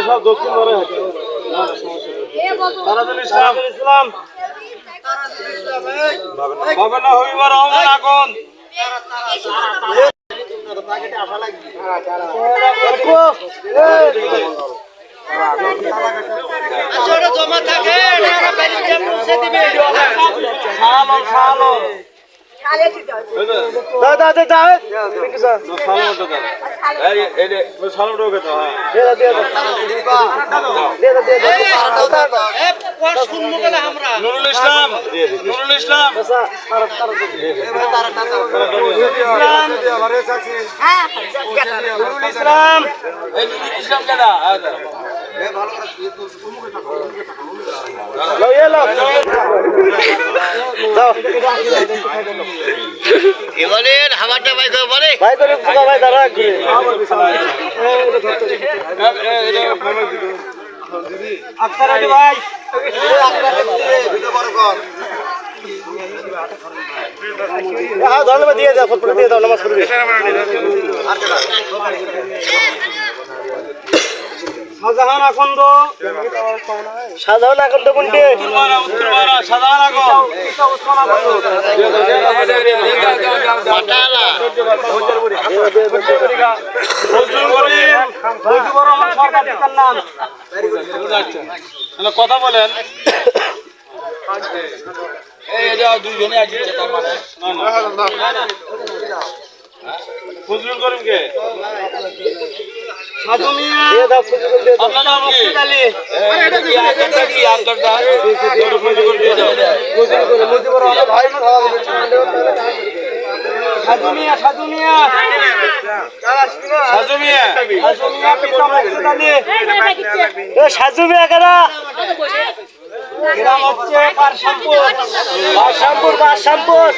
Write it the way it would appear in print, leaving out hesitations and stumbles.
সব দক্ষিণ ধরে তারাজুল ইসলাম বাবনা হবিবর রহমান আগুন জমা থাকে নুরুল ইসলাম বলেন আমারটা ভাই বলে ভাই করে ভাই দাঁড়া আক্তার আলী ভাই ধন্যবাদ দিয়ে দাও ফটো দিয়ে দাও নামাজ পড়ে দিয়ে শাহজাহান আকন্দ কোনটি শাহজাহান কথা বলেন ফজলুল করিম কে আপনার নাম মুর্শিদ আলী সাজু মিয়া কারা হচ্ছে পারশামপুর